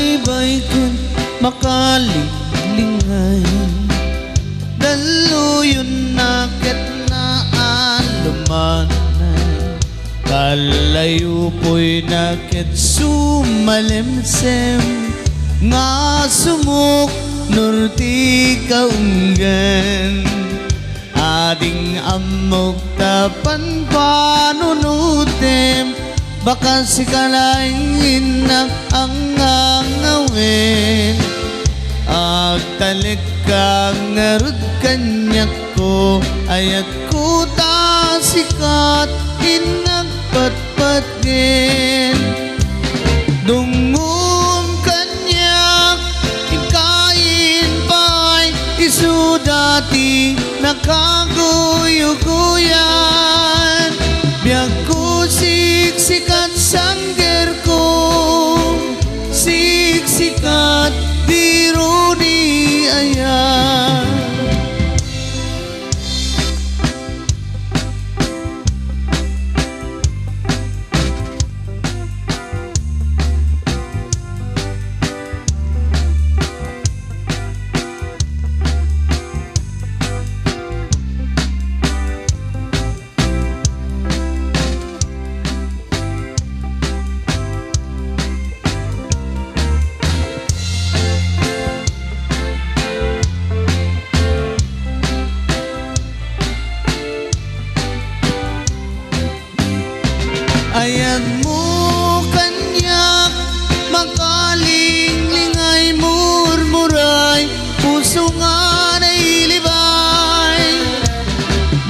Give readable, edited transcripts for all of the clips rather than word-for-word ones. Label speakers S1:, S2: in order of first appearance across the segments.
S1: Jaybay ken makalingay daluyon na ket naan lumanay kalayo po'y naket sumalemsem nga sumuk nurti kaunggan ading amok tapan panunutem baka sikalaing inak ang ngawin agtalik kang ngarud kanyak ko ayat ko ta sikat inagpatpatgin dungum kanyak ikain pa'y isudati nakaguyuguyan biag ko siksikat sangger ko siksikat biro ni ayan ayan mo kanyak makalingling murmuray puso nga nailibay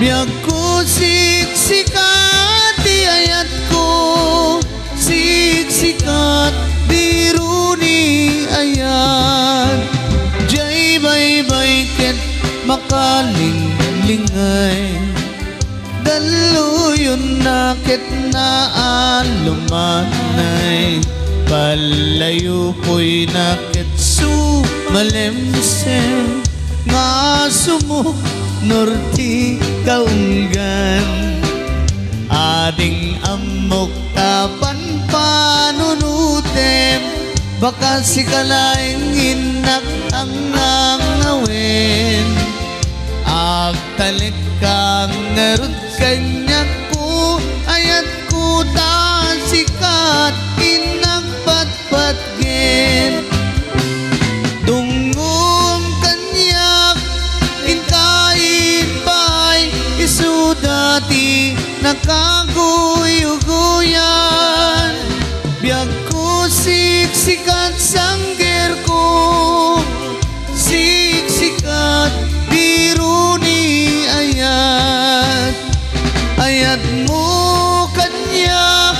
S1: biyag ko siksikat di ayat ko siksikat biro ni ayan jaybay ket makalinglingay daluyon na ket naan lumanay palayo po'y naket sumalemsem nga sumuk norti kaunggan ading amok tapan panunutem baka sikalaing inak ang ngawin agtalik kang ngarud kanyak ko ayat ko ta sikat inagpatpatgin dungum kanyak inkain pa'y isudati nakaguyuguyan biag ko siksikat sangger ko siksikat biro ni ayat ayat mo kanyak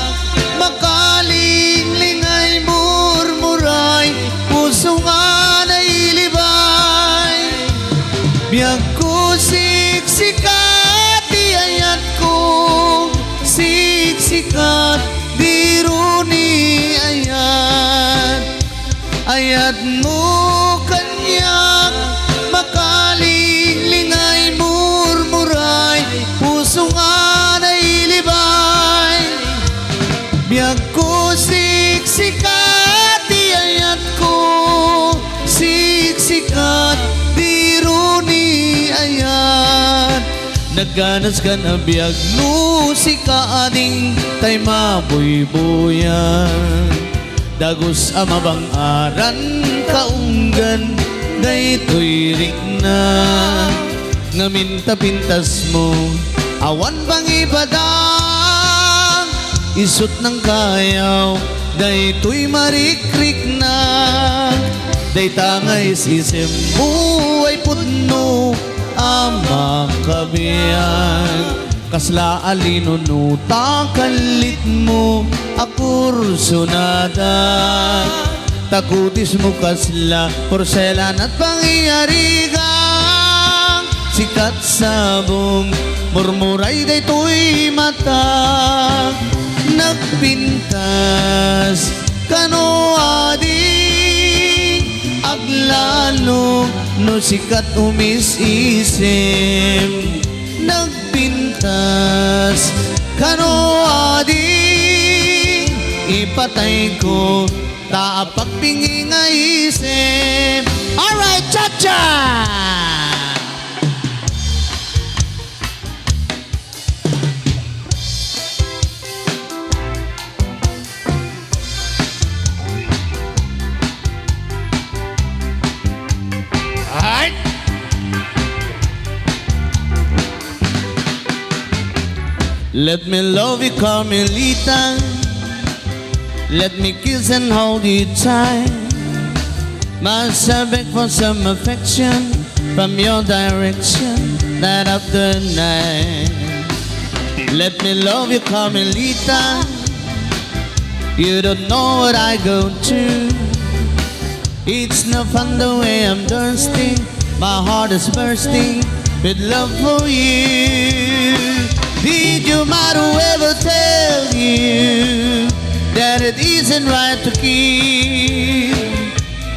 S1: makalingling murmuray puso nga nailibay biyag ko siksikat di ayat ko siksikat biro ni ayat ayat mo kanyak makalingling murmuray puso nga nailibay biyag ko siksikat di ayat ko siksikat biro ni ayat nagganas ka na biyag no sika ading tay mabuybuyan dagos amabang aran kaunggan daytoy rikna ngaminta-pintas mo awan bang ibadang isut ng kayaw daytoy marikrik na daytangay sisim mo ay pudno ama kabiyan kasla alinunuta kalit mo akursunada takutis mo kasla porselan at pangyarigang sikat sabong murmuray daytoy mata nagpintas kano ading aglalo no sikat umis-isim nagpintas kano ading ipatay ko Tapak pingi nga isip. Alright, cha-cha! Alright. Let me love you, Carmelita. Let me kiss and hold you tight. Must I beg for some affection from your direction night after night? Let me love you, Carmelita. You don't know what I go through. It's no fun the way I'm thirsty. My heart is bursting with love for you. Did your mother ever tell you that it isn't right to kiss?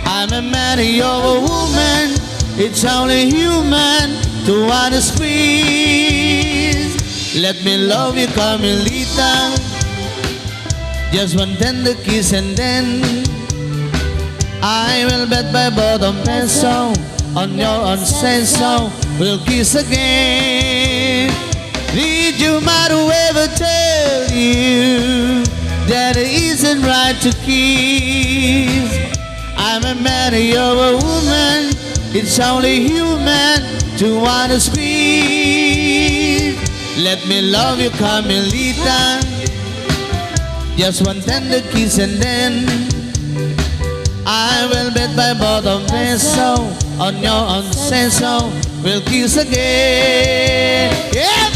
S1: I'm a man, you're a woman. It's only human to want to squeeze. Let me love you, Carmelita. Just one tender kiss and then I will bet my bottom peso on your own say so. We'll kiss again. Did your mother ever tell you that it isn't right to kiss? I'm a man, you're a woman. It's only human to want to squeeze. Let me love you, Carmelita. Just one tender kiss and then I will bet my bottom peso on your own say so. We'll kiss again. Yeah!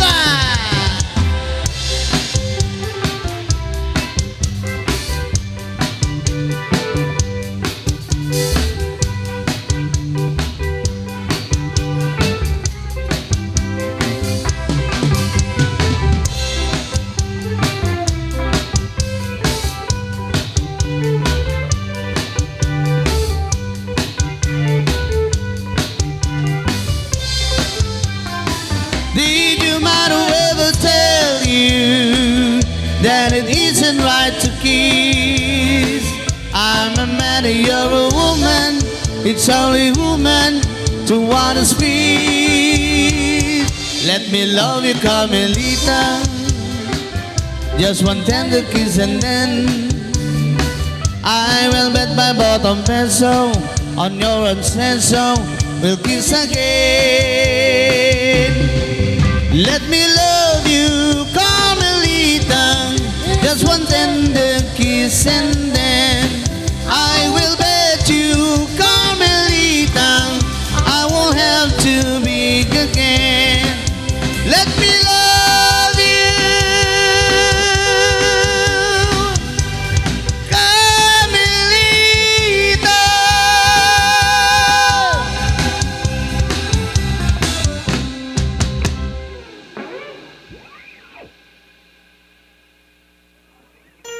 S1: Did your mother ever tell you that it isn't right to kiss? I'm a man, you're a woman. It's only woman to want to squeeze. Let me love you, Carmelita. Just one tender kiss and then I will bet my bottom peso on your own say so. We'll kiss again. Let me love you, Carmelita. Just one tender kiss and